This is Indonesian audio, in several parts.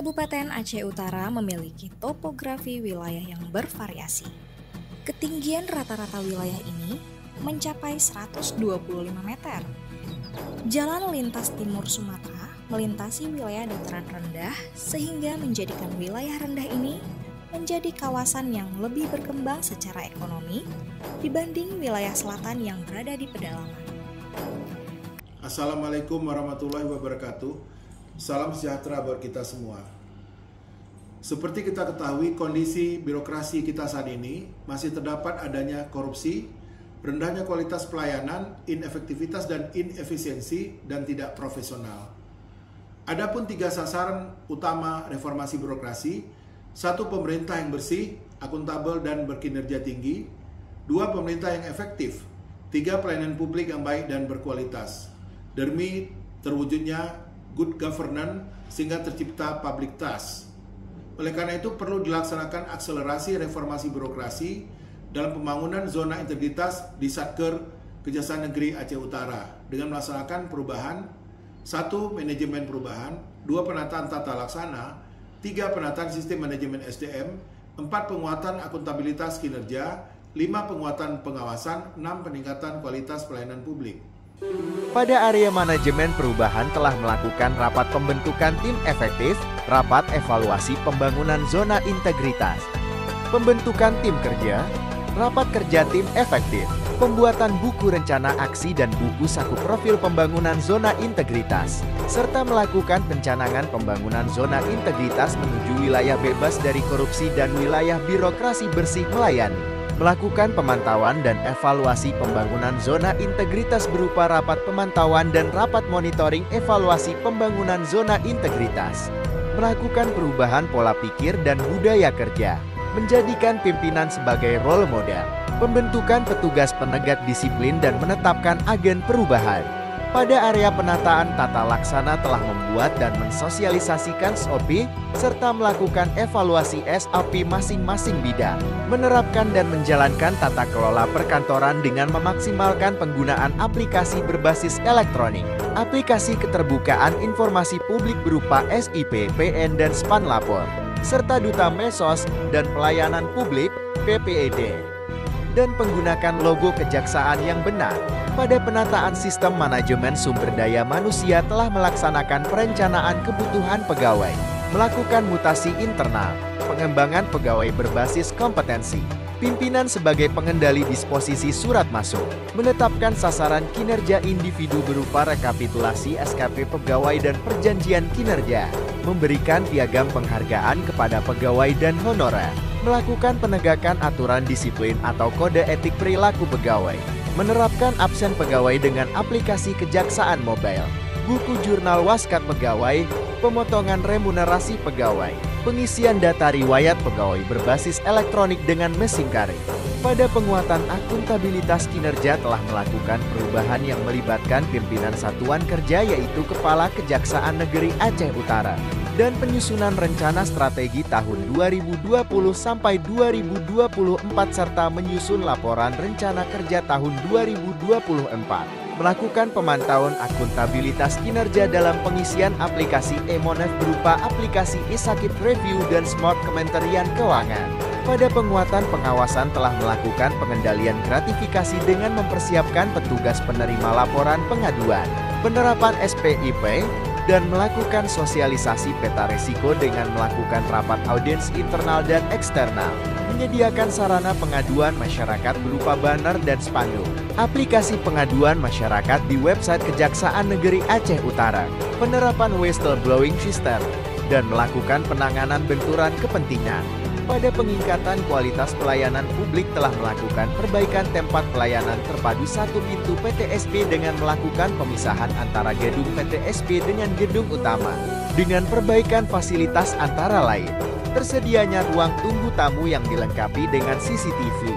Kabupaten Aceh Utara memiliki topografi wilayah yang bervariasi. Ketinggian rata-rata wilayah ini mencapai 125 meter. Jalan lintas timur Sumatera melintasi wilayah dataran rendah sehingga menjadikan wilayah rendah ini menjadi kawasan yang lebih berkembang secara ekonomi dibanding wilayah selatan yang berada di pedalaman. Assalamualaikum warahmatullahi wabarakatuh. Salam sejahtera buat kita semua. Seperti kita ketahui, kondisi birokrasi kita saat ini masih terdapat adanya korupsi, rendahnya kualitas pelayanan, inefektivitas dan inefisiensi, dan tidak profesional. Adapun 3 sasaran utama reformasi birokrasi: 1. Pemerintah yang bersih, akuntabel dan berkinerja tinggi. 2. Pemerintah yang efektif. 3. Pelayanan publik yang baik dan berkualitas. Demi terwujudnya good governance sehingga tercipta public trust. Oleh karena itu perlu dilaksanakan akselerasi reformasi birokrasi dalam pembangunan zona integritas di Satker Kejaksaan Negeri Aceh Utara dengan melaksanakan perubahan: 1. Manajemen perubahan, 2. Penataan tata laksana, 3. Penataan sistem manajemen SDM, 4. Penguatan akuntabilitas kinerja, 5. Penguatan pengawasan, 6. Peningkatan kualitas pelayanan publik. Pada area manajemen perubahan telah melakukan rapat pembentukan tim efektif, rapat evaluasi pembangunan zona integritas, pembentukan tim kerja, rapat kerja tim efektif, pembuatan buku rencana aksi dan buku saku profil pembangunan zona integritas, serta melakukan pencanangan pembangunan zona integritas menuju wilayah bebas dari korupsi dan wilayah birokrasi bersih melayani. Melakukan pemantauan dan evaluasi pembangunan zona integritas berupa rapat pemantauan dan rapat monitoring evaluasi pembangunan zona integritas. Melakukan perubahan pola pikir dan budaya kerja. Menjadikan pimpinan sebagai role model. Pembentukan petugas penegak disiplin dan menetapkan agen perubahan. Pada area penataan tata laksana telah membuat dan mensosialisasikan SOP, serta melakukan evaluasi SOP masing-masing bidang. Menerapkan dan menjalankan tata kelola perkantoran dengan memaksimalkan penggunaan aplikasi berbasis elektronik, aplikasi keterbukaan informasi publik berupa SIP, PN dan SPAN lapor, serta duta mesos dan pelayanan publik PPED. Dan menggunakan logo kejaksaan yang benar. Pada penataan sistem manajemen sumber daya manusia telah melaksanakan perencanaan kebutuhan pegawai, melakukan mutasi internal, pengembangan pegawai berbasis kompetensi, pimpinan sebagai pengendali disposisi surat masuk, menetapkan sasaran kinerja individu berupa rekapitulasi SKP pegawai dan perjanjian kinerja, memberikan piagam penghargaan kepada pegawai dan honorer, melakukan penegakan aturan disiplin atau kode etik perilaku pegawai, menerapkan absen pegawai dengan aplikasi kejaksaan mobile, buku jurnal waskat pegawai, pemotongan remunerasi pegawai, pengisian data riwayat pegawai berbasis elektronik dengan mesin kari. Pada penguatan akuntabilitas kinerja telah melakukan perubahan yang melibatkan pimpinan satuan kerja yaitu Kepala Kejaksaan Negeri Aceh Utara dan penyusunan rencana strategi tahun 2020 sampai 2024 serta menyusun laporan rencana kerja tahun 2024. Melakukan pemantauan akuntabilitas kinerja dalam pengisian aplikasi e-Monef berupa aplikasi e-Sakit Review dan Smart Kementerian Keuangan. Pada penguatan pengawasan telah melakukan pengendalian gratifikasi dengan mempersiapkan petugas penerima laporan pengaduan, penerapan SPIP, dan melakukan sosialisasi peta risiko dengan melakukan rapat audiens internal dan eksternal, menyediakan sarana pengaduan masyarakat berupa banner dan spanduk, aplikasi pengaduan masyarakat di website Kejaksaan Negeri Aceh Utara, penerapan whistleblowing system, dan melakukan penanganan benturan kepentingan. Pada peningkatan kualitas pelayanan publik telah melakukan perbaikan tempat pelayanan terpadu satu pintu PTSP dengan melakukan pemisahan antara gedung PTSP dengan gedung utama, dengan perbaikan fasilitas antara lain, tersedianya ruang tunggu tamu yang dilengkapi dengan CCTV,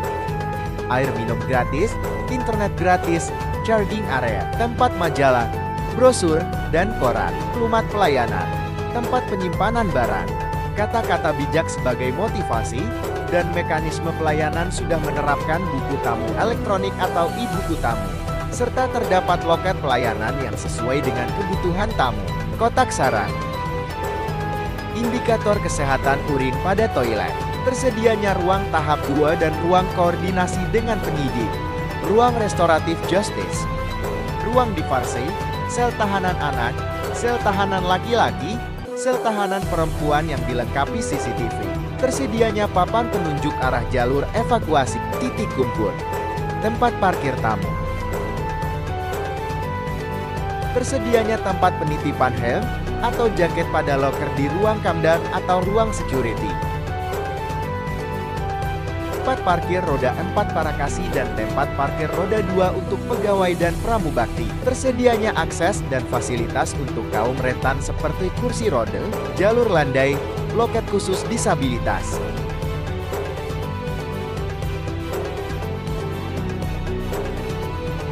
air minum gratis, internet gratis, charging area, tempat majalah, brosur, dan koran, maklumat pelayanan, tempat penyimpanan barang, kata-kata bijak sebagai motivasi, dan mekanisme pelayanan sudah menerapkan buku tamu elektronik atau e-buku tamu, serta terdapat loket pelayanan yang sesuai dengan kebutuhan tamu. Kotak saran. Indikator kesehatan urin pada toilet. Tersedianya ruang tahap 2 dan ruang koordinasi dengan penyidik. Ruang restoratif justice. Ruang divarsi, sel tahanan anak, sel tahanan laki-laki, sel tahanan perempuan yang dilengkapi CCTV. Tersedianya papan penunjuk arah jalur evakuasi, titik kumpul. Tempat parkir tamu. Tersedianya tempat penitipan helm atau jaket pada loker di ruang kamdan atau ruang security. Tempat parkir roda 4 parakasi dan tempat parkir roda 2 untuk pegawai dan pramubakti. Tersedianya akses dan fasilitas untuk kaum rentan seperti kursi roda, jalur landai, loket khusus disabilitas.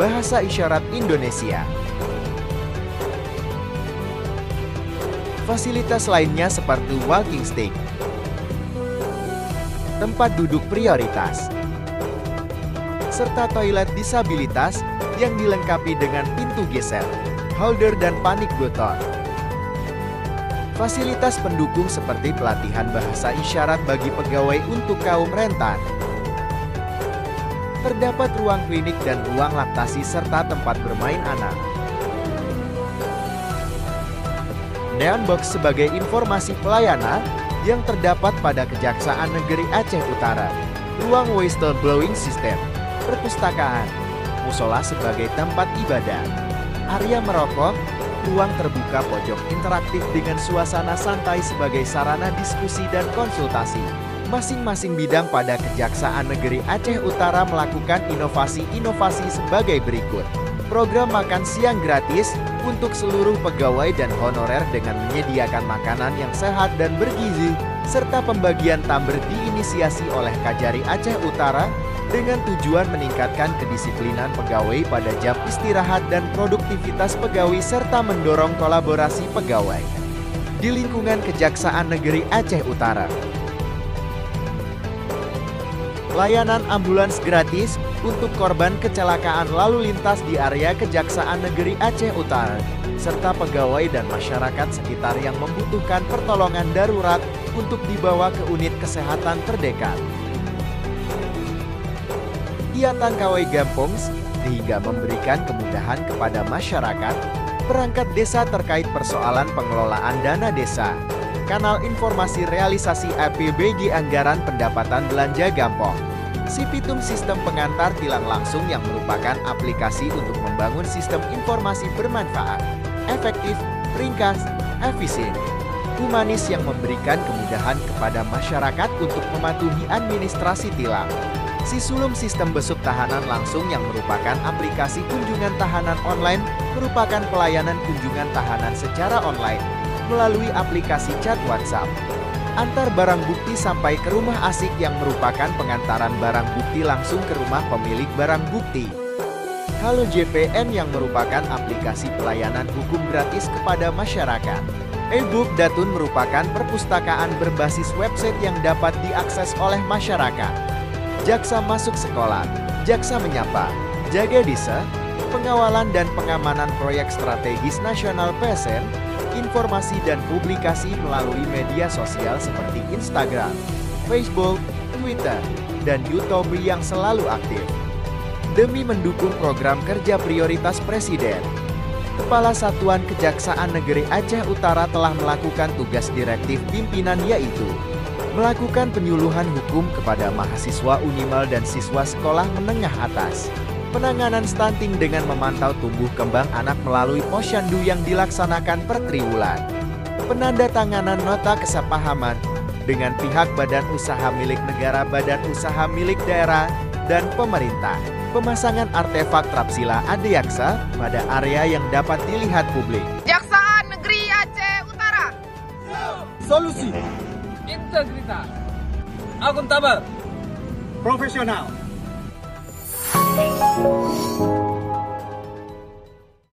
Bahasa isyarat Indonesia. Fasilitas lainnya seperti walking stick, tempat duduk prioritas, serta toilet disabilitas yang dilengkapi dengan pintu geser, holder dan panik button. Fasilitas pendukung seperti pelatihan bahasa isyarat bagi pegawai untuk kaum rentan. Terdapat ruang klinik dan ruang laktasi serta tempat bermain anak. Neon Box sebagai informasi pelayanan yang terdapat pada Kejaksaan Negeri Aceh Utara. Ruang whistle blowing system, perpustakaan, musola sebagai tempat ibadah, area merokok, ruang terbuka pojok interaktif dengan suasana santai sebagai sarana diskusi dan konsultasi. Masing-masing bidang pada Kejaksaan Negeri Aceh Utara melakukan inovasi-inovasi sebagai berikut. Program makan siang gratis untuk seluruh pegawai dan honorer dengan menyediakan makanan yang sehat dan bergizi, serta pembagian tumbler diinisiasi oleh Kajari Aceh Utara dengan tujuan meningkatkan kedisiplinan pegawai pada jam istirahat dan produktivitas pegawai serta mendorong kolaborasi pegawai di lingkungan Kejaksaan Negeri Aceh Utara. Layanan ambulans gratis untuk korban kecelakaan lalu lintas di area Kejaksaan Negeri Aceh Utara, serta pegawai dan masyarakat sekitar yang membutuhkan pertolongan darurat untuk dibawa ke unit kesehatan terdekat. Kegiatan KW Gampong sehingga memberikan kemudahan kepada masyarakat, perangkat desa terkait persoalan pengelolaan dana desa. Kanal informasi realisasi APBD Anggaran Pendapatan Belanja Gampong. Sipitum Sistem Pengantar Tilang Langsung yang merupakan aplikasi untuk membangun sistem informasi bermanfaat, efektif, ringkas, efisien, humanis yang memberikan kemudahan kepada masyarakat untuk mematuhi administrasi tilang. Sisulum Sistem Besuk Tahanan Langsung yang merupakan aplikasi kunjungan tahanan online merupakan pelayanan kunjungan tahanan secara online melalui aplikasi chat WhatsApp. Antar barang bukti sampai ke rumah asik yang merupakan pengantaran barang bukti langsung ke rumah pemilik barang bukti. Halo JPN yang merupakan aplikasi pelayanan hukum gratis kepada masyarakat. E-book Datun merupakan perpustakaan berbasis website yang dapat diakses oleh masyarakat. Jaksa Masuk Sekolah, Jaksa Menyapa, Jaga Desa, pengawalan dan pengamanan proyek strategis nasional PSN, informasi dan publikasi melalui media sosial seperti Instagram, Facebook, Twitter, dan YouTube yang selalu aktif. Demi mendukung program kerja prioritas Presiden, Kepala Satuan Kejaksaan Negeri Aceh Utara telah melakukan tugas direktif pimpinan yaitu melakukan penyuluhan hukum kepada mahasiswa Unimal dan siswa sekolah menengah atas, penanganan stunting dengan memantau tumbuh kembang anak melalui posyandu yang dilaksanakan per triwulan, penandatanganan nota kesepahaman dengan pihak badan usaha milik negara, badan usaha milik daerah, dan pemerintah, pemasangan artefak Trapsila Adiaksa pada area yang dapat dilihat publik. Kejaksaan Negeri Aceh Utara. Solusi, integritas, akuntabel, profesional.